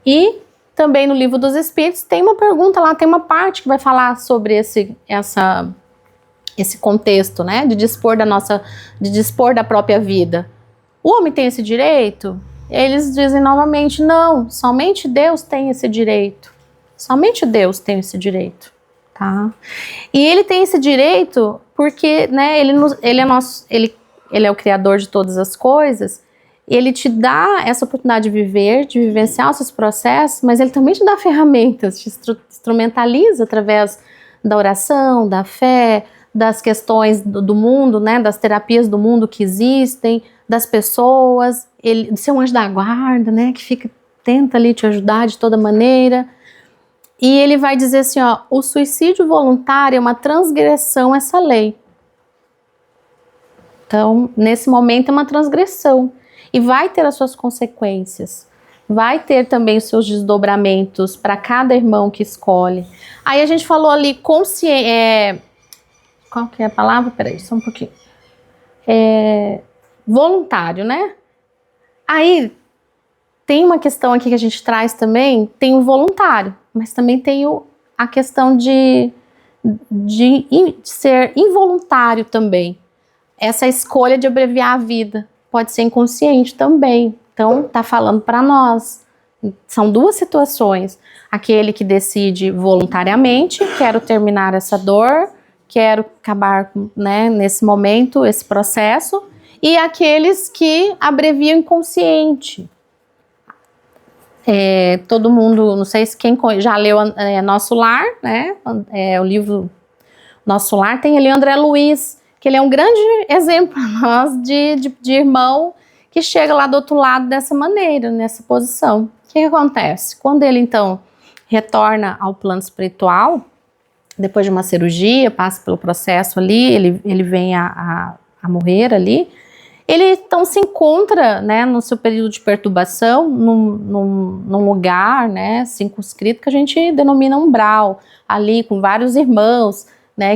E também no Livro dos Espíritos tem uma pergunta lá, tem uma parte que vai falar sobre esse contexto, de dispor da própria vida. O homem tem esse direito? Eles dizem novamente, não, somente Deus tem esse direito. Somente Deus tem esse direito. Tá? E ele tem esse direito porque ele é o criador de todas as coisas, ele te dá essa oportunidade de viver, de vivenciar os seus processos, mas ele também te dá ferramentas, te instrumentaliza através da oração, da fé, das questões do mundo, das terapias do mundo que existem, das pessoas, ele ser um anjo da guarda, que tenta ali te ajudar de toda maneira. E ele vai dizer assim, o suicídio voluntário é uma transgressão a essa lei. Então, nesse momento é uma transgressão. E vai ter as suas consequências. Vai ter também os seus desdobramentos para cada irmão que escolhe. Aí a gente falou ali, qual que é a palavra? Peraí, só um pouquinho. Voluntário, Aí, tem uma questão aqui que a gente traz também, tem o voluntário, mas também tem a questão de ser involuntário também. Essa escolha de abreviar a vida pode ser inconsciente também. Então, tá falando para nós. São duas situações. Aquele que decide voluntariamente, quero terminar essa dor, quero acabar, nesse momento, esse processo, e aqueles que abreviam inconsciente. Todo mundo, não sei se quem já leu Nosso Lar, o livro Nosso Lar, tem ali André Luiz, que ele é um grande exemplo para nós de irmão que chega lá do outro lado dessa maneira, nessa posição. O que acontece? Quando ele então retorna ao plano espiritual, depois de uma cirurgia, passa pelo processo ali, ele vem a morrer ali, ele então se encontra, no seu período de perturbação, num lugar, circunscrito, que a gente denomina umbral, ali com vários irmãos,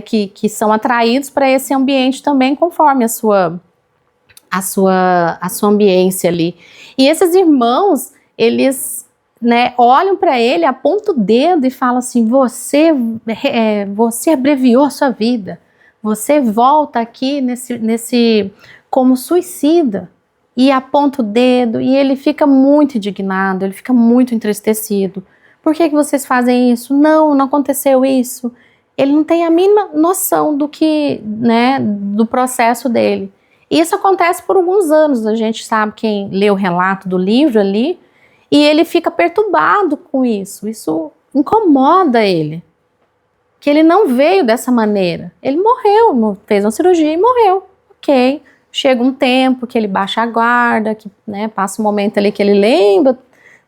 que são atraídos para esse ambiente também, conforme a sua ambiência ali. E esses irmãos, eles olham para ele, apontam o dedo e falam assim, você abreviou a sua vida, você volta aqui nesse como suicida, e aponta o dedo, e ele fica muito indignado, ele fica muito entristecido. Por que vocês fazem isso? Não aconteceu isso. Ele não tem a mínima noção do do processo dele. E isso acontece por alguns anos, a gente sabe, quem lê o relato do livro ali, e ele fica perturbado com isso incomoda ele, que ele não veio dessa maneira. Ele morreu, fez uma cirurgia e morreu, ok. chega um tempo que ele baixa a guarda, que, né, passa um momento ali que ele lembra,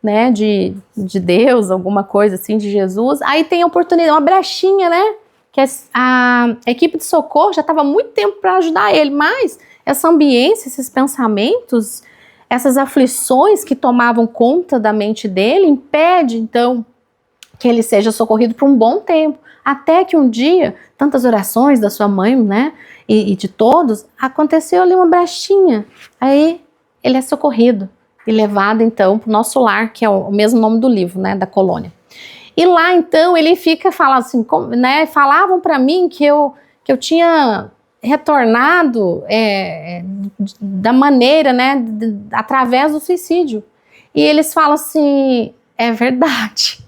né, de Deus, alguma coisa assim, de Jesus, aí tem a oportunidade, uma brechinha, né, que a equipe de socorro já estava muito tempo para ajudar ele, mas essa ambiência, esses pensamentos, essas aflições que tomavam conta da mente dele, impede, então, que ele seja socorrido por um bom tempo, até que um dia, tantas orações da sua mãe, né, e de todos, aconteceu ali uma brechinha, aí ele é socorrido e levado, então, para o nosso lar, que é o mesmo nome do livro, né, da colônia. E lá, então, ele fica falando assim, né, falavam para mim que eu tinha retornado da maneira, né, através do suicídio. E eles falam assim, é verdade.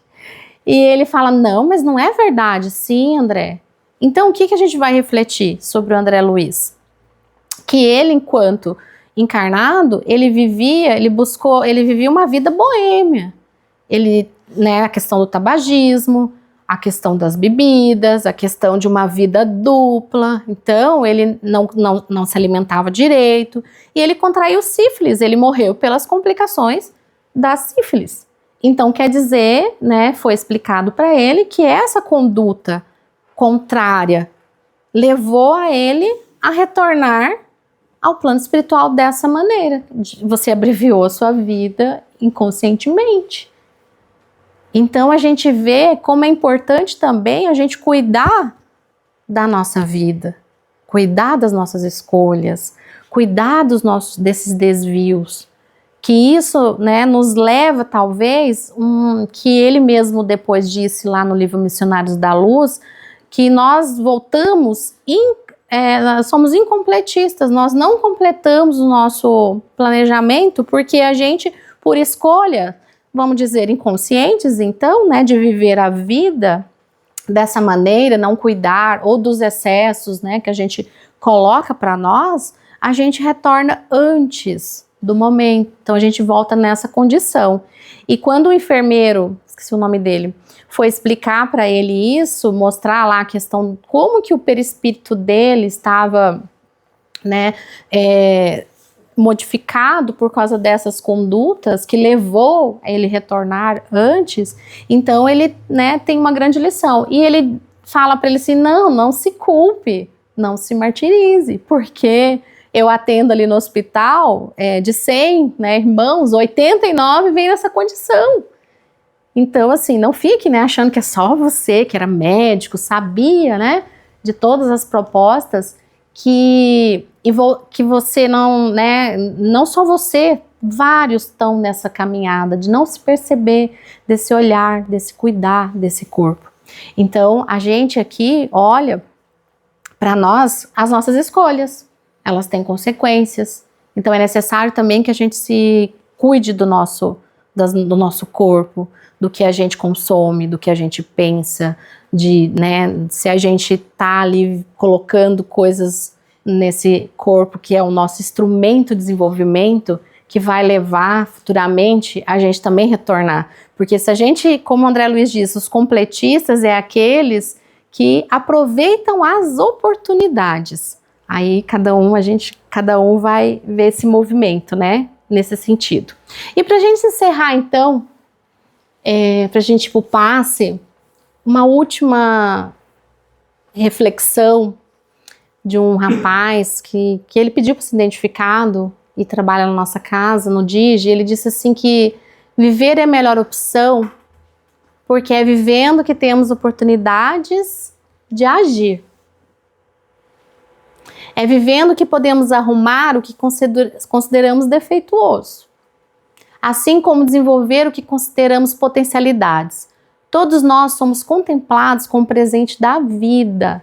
E ele fala, não, mas não é verdade. Sim, André. Então, o que a gente vai refletir sobre o André Luiz? Que ele, enquanto encarnado, ele vivia uma vida boêmia. Ele, né, a questão do tabagismo, a questão das bebidas, a questão de uma vida dupla. Então, ele não se alimentava direito. E ele contraiu sífilis, ele morreu pelas complicações da sífilis. Então, quer dizer, né, foi explicado para ele que essa conduta contrária levou a ele a retornar ao plano espiritual dessa maneira. Você abreviou a sua vida inconscientemente. Então, a gente vê como é importante também a gente cuidar da nossa vida, cuidar das nossas escolhas, cuidar desses desvios. Que isso, né, nos leva, talvez, que ele mesmo depois disse lá no livro Missionários da Luz, que nós voltamos, somos incompletistas, nós não completamos o nosso planejamento porque a gente, por escolha, vamos dizer, inconscientes, então, né, de viver a vida dessa maneira, não cuidar, ou dos excessos, né, que a gente coloca para nós, a gente retorna antes do momento. Então a gente volta nessa condição. E quando o enfermeiro, esqueci o nome dele, foi explicar para ele isso, mostrar lá a questão, como que o perispírito dele estava, né, modificado por causa dessas condutas que levou a ele retornar antes, então ele, né, tem uma grande lição. E ele fala para ele assim, não se culpe, não se martirize, porque eu atendo ali no hospital, de 100, né, irmãos, 89 vem nessa condição. Então, assim, não fique, né, achando que é só você, que era médico, sabia, né, de todas as propostas, que você não, né, não só você, vários estão nessa caminhada de não se perceber, desse olhar, desse cuidar desse corpo. Então, a gente aqui olha para nós as nossas escolhas. Elas têm consequências, então é necessário também que a gente se cuide do nosso corpo, do que a gente consome, do que a gente pensa, né, se a gente está ali colocando coisas nesse corpo que é o nosso instrumento de desenvolvimento, que vai levar futuramente a gente também retornar. Porque se a gente, como o André Luiz disse, os completistas é aqueles que aproveitam as oportunidades. Aí cada um vai ver esse movimento, né, nesse sentido. E para a gente encerrar, então, para a gente ir para o passe, uma última reflexão de um rapaz que ele pediu para ser identificado e trabalha na nossa casa, no Digi. Ele disse assim que viver é a melhor opção porque é vivendo que temos oportunidades de agir. É vivendo que podemos arrumar o que consideramos defeituoso, assim como desenvolver o que consideramos potencialidades. Todos nós somos contemplados como presente da vida.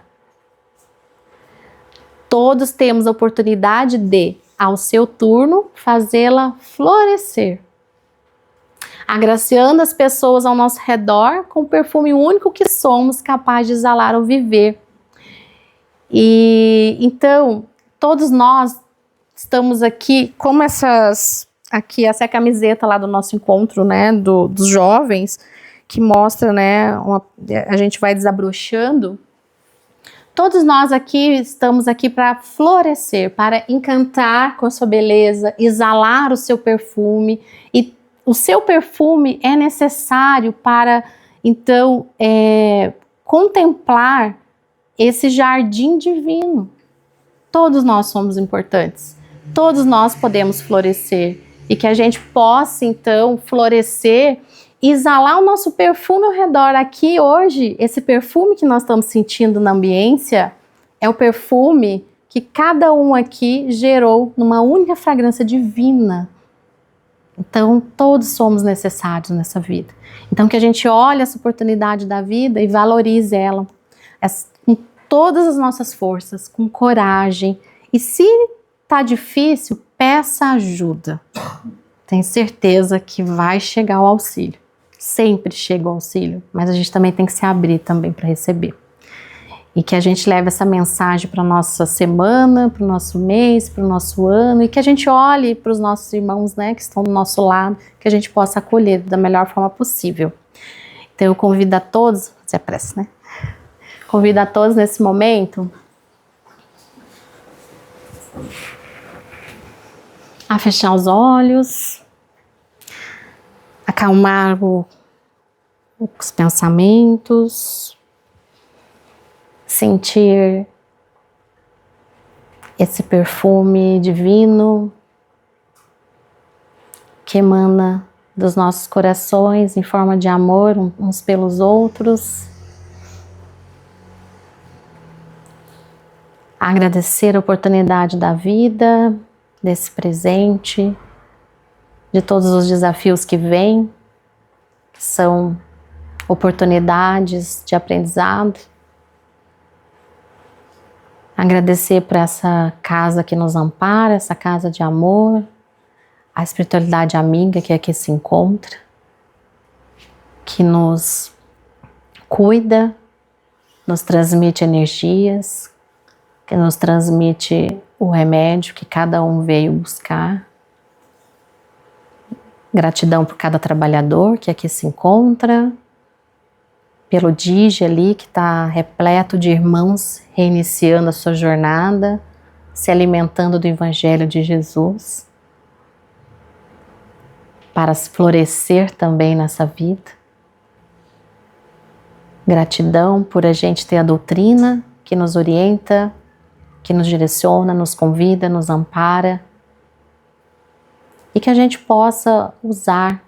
Todos temos a oportunidade de, ao seu turno, fazê-la florescer, agraciando as pessoas ao nosso redor com o perfume único que somos capazes de exalar ao viver. E então, todos nós estamos aqui, como essa é a camiseta lá do nosso encontro, né, dos jovens, que mostra, né, a gente vai desabrochando Todos nós aqui estamos aqui para florescer, para encantar com a sua beleza, exalar o seu perfume. E o seu perfume é necessário para, então, contemplar esse jardim divino. Todos nós somos importantes. Todos nós podemos florescer. E que a gente possa, então, florescer, exalar o nosso perfume ao redor. Aqui hoje, esse perfume que nós estamos sentindo na ambiência é o perfume que cada um aqui gerou numa única fragrância divina. Então, todos somos necessários nessa vida. Então, que a gente olhe essa oportunidade da vida e valorize ela com todas as nossas forças, com coragem. E se tá difícil, peça ajuda. Tenho certeza que vai chegar o auxílio. Sempre chega o auxílio, mas a gente também tem que se abrir também para receber. E que a gente leve essa mensagem para a nossa semana, para o nosso mês, para o nosso ano, e que a gente olhe para os nossos irmãos, né, que estão do nosso lado, que a gente possa acolher da melhor forma possível. Então eu convido a todos, se apresse, né? Convido a todos nesse momento a fechar os olhos, acalmar os pensamentos, sentir esse perfume divino que emana dos nossos corações em forma de amor uns pelos outros. Agradecer a oportunidade da vida, desse presente, de todos os desafios que vêm, que são oportunidades de aprendizado. Agradecer por essa casa que nos ampara, essa casa de amor, a espiritualidade amiga que aqui se encontra, que nos cuida, nos transmite energias, que nos transmite o remédio que cada um veio buscar. Gratidão por cada trabalhador que aqui se encontra, pelo Digi ali que está repleto de irmãos reiniciando a sua jornada, se alimentando do Evangelho de Jesus, para florescer também nessa vida. Gratidão por a gente ter a doutrina que nos orienta, que nos direciona, nos convida, nos ampara, e que a gente possa usar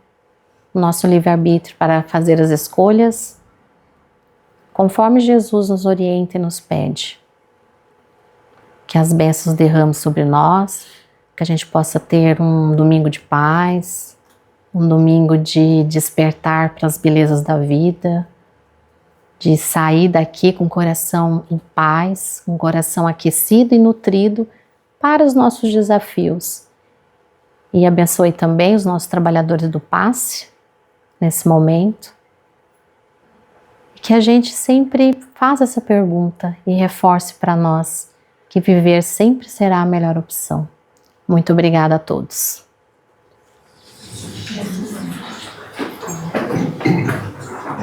o nosso livre-arbítrio para fazer as escolhas conforme Jesus nos orienta e nos pede. Que as bênçãos derramem sobre nós, que a gente possa ter um domingo de paz, um domingo de despertar para as belezas da vida, de sair daqui com o coração em paz, com o coração aquecido e nutrido para os nossos desafios. E abençoe também os nossos trabalhadores do passe nesse momento. E que a gente sempre faça essa pergunta e reforce para nós que viver sempre será a melhor opção. Muito obrigada a todos.